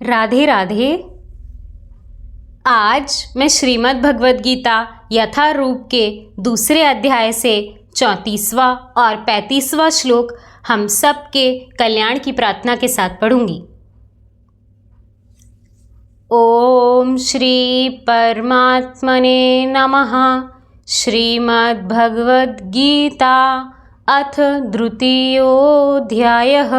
राधे राधे। आज मैं श्रीमद् भगवद गीता यथारूप के दूसरे अध्याय से 34वां और 35वां श्लोक हम सब के कल्याण की प्रार्थना के साथ पढ़ूंगी। ओम श्री परमात्मने नमः। श्रीमद् भगवद गीता अथ द्वितीयोऽध्यायः।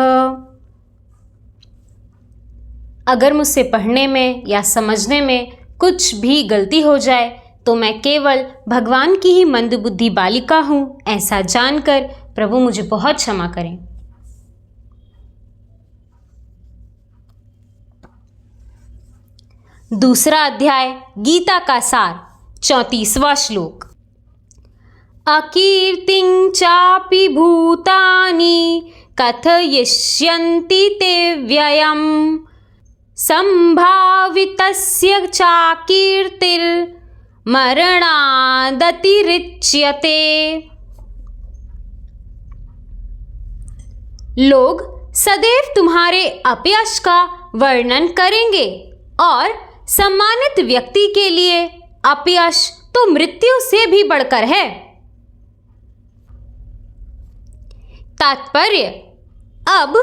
अगर मुझसे पढ़ने में या समझने में कुछ भी गलती हो जाए तो मैं केवल भगवान की ही मंदबुद्धि बालिका हूँ, ऐसा जानकर प्रभु मुझे बहुत क्षमा करें। दूसरा अध्याय गीता का सार 34वां श्लोक। अकीर्तिं चापि भूतानि कथयिष्यन्ति ते व्ययम् संभावितस्य चाकीर्तिर्मरणादतिरिच्यते। लोग सदैव तुम्हारे अपयश का वर्णन करेंगे और सम्मानित व्यक्ति के लिए अपयश तो मृत्यु से भी बढ़कर है। तात्पर्य, अब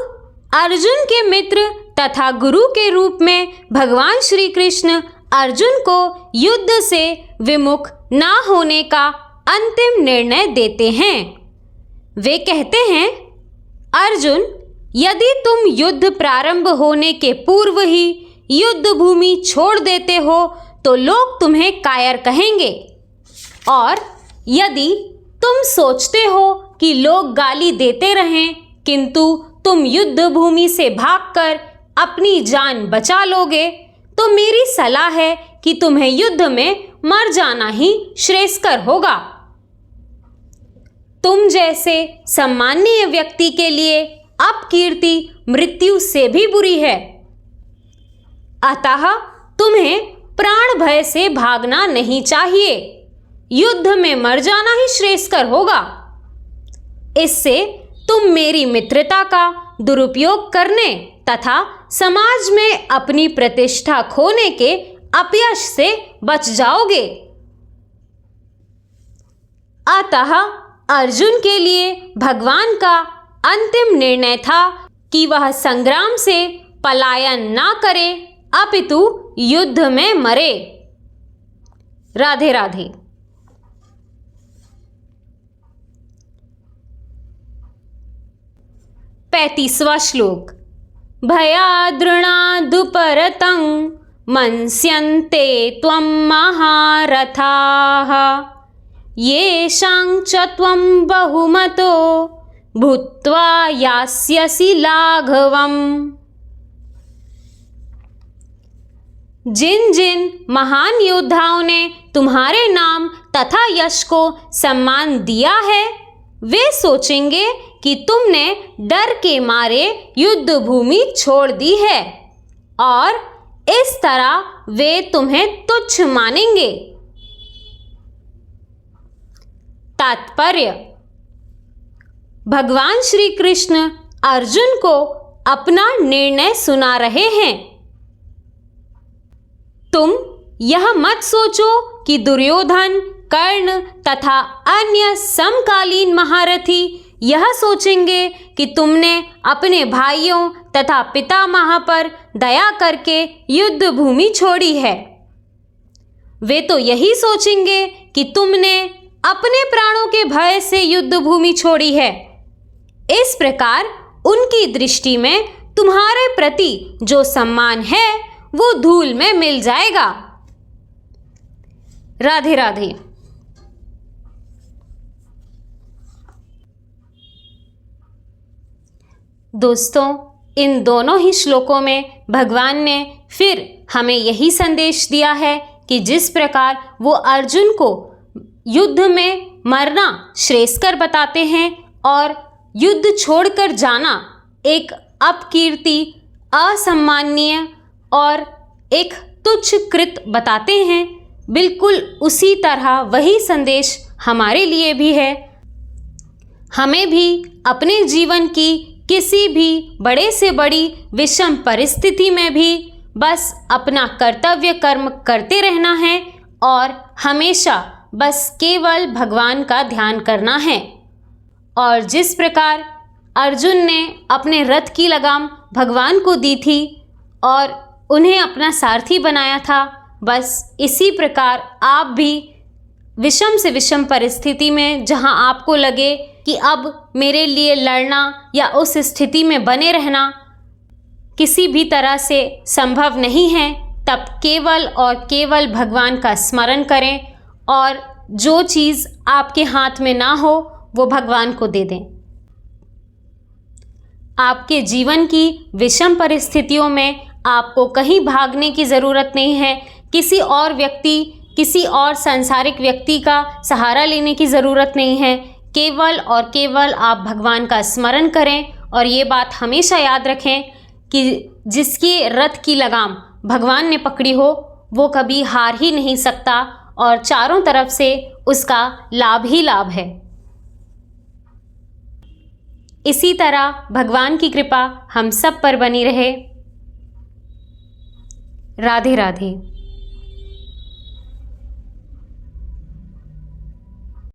अर्जुन के मित्र तथा गुरु के रूप में भगवान श्री कृष्ण अर्जुन को युद्ध से विमुख ना होने का अंतिम निर्णय देते हैं। वे कहते हैं, अर्जुन, यदि तुम युद्ध प्रारंभ होने के पूर्व ही युद्ध भूमि छोड़ देते हो तो लोग तुम्हें कायर कहेंगे, और यदि तुम सोचते हो कि लोग गाली देते रहें किंतु तुम युद्ध भूमि से भागकर अपनी जान बचा लोगे, तो मेरी सलाह है कि तुम्हें युद्ध में मर जाना ही श्रेयस्कर होगा। तुम जैसे सम्माननीय व्यक्ति के लिए अपकीर्ति मृत्यु से भी बुरी है, अतः तुम्हें प्राण भय से भागना नहीं चाहिए, युद्ध में मर जाना ही श्रेयस्कर होगा। इससे तुम मेरी मित्रता का दुरुपयोग करने तथा समाज में अपनी प्रतिष्ठा खोने के अपयश से बच जाओगे। अतः अर्जुन के लिए भगवान का अंतिम निर्णय था कि वह संग्राम से पलायन ना करे अपितु युद्ध में मरे। राधे राधे। 35वां श्लोक। भयाद्रणादुपरतं मन्स्यन्ते त्वं महारथाः येषां च त्वं बहुमतो भूत्वा यास्यसि लाघवम्। जिन जिन महान योद्धाओं ने तुम्हारे नाम तथा यश को सम्मान दिया है, वे सोचेंगे कि तुमने डर के मारे युद्ध भूमि छोड़ दी है और इस तरह वे तुम्हें तुच्छ मानेंगे। तात्पर्य, भगवान श्री कृष्ण अर्जुन को अपना निर्णय सुना रहे हैं। तुम यह मत सोचो कि दुर्योधन, कर्ण तथा अन्य समकालीन महारथी यह सोचेंगे कि तुमने अपने भाइयों तथा पितामह पर दया करके युद्ध भूमि छोड़ी है। वे तो यही सोचेंगे कि तुमने अपने प्राणों के भय से युद्ध भूमि छोड़ी है। इस प्रकार उनकी दृष्टि में तुम्हारे प्रति जो सम्मान है वो धूल में मिल जाएगा। राधे राधे। दोस्तों, इन दोनों ही श्लोकों में भगवान ने फिर हमें यही संदेश दिया है कि जिस प्रकार वो अर्जुन को युद्ध में मरना श्रेयस्कर बताते हैं और युद्ध छोड़कर जाना एक अपकीर्ति, असम्माननीय और एक तुच्छ कृत बताते हैं, बिल्कुल उसी तरह वही संदेश हमारे लिए भी है। हमें भी अपने जीवन की किसी भी बड़े से बड़ी विषम परिस्थिति में भी बस अपना कर्तव्य कर्म करते रहना है और हमेशा बस केवल भगवान का ध्यान करना है। और जिस प्रकार अर्जुन ने अपने रथ की लगाम भगवान को दी थी और उन्हें अपना सारथी बनाया था, बस इसी प्रकार आप भी विषम से विषम परिस्थिति में, जहां आपको लगे कि अब मेरे लिए लड़ना या उस स्थिति में बने रहना किसी भी तरह से संभव नहीं है, तब केवल और केवल भगवान का स्मरण करें और जो चीज़ आपके हाथ में ना हो वो भगवान को दे दें। आपके जीवन की विषम परिस्थितियों में आपको कहीं भागने की ज़रूरत नहीं है, किसी और व्यक्ति, किसी और सांसारिक व्यक्ति का सहारा लेने की ज़रूरत नहीं है। केवल और केवल आप भगवान का स्मरण करें और ये बात हमेशा याद रखें कि जिसकी रथ की लगाम भगवान ने पकड़ी हो वो कभी हार ही नहीं सकता और चारों तरफ से उसका लाभ ही लाभ है। इसी तरह भगवान की कृपा हम सब पर बनी रहे। राधे राधे।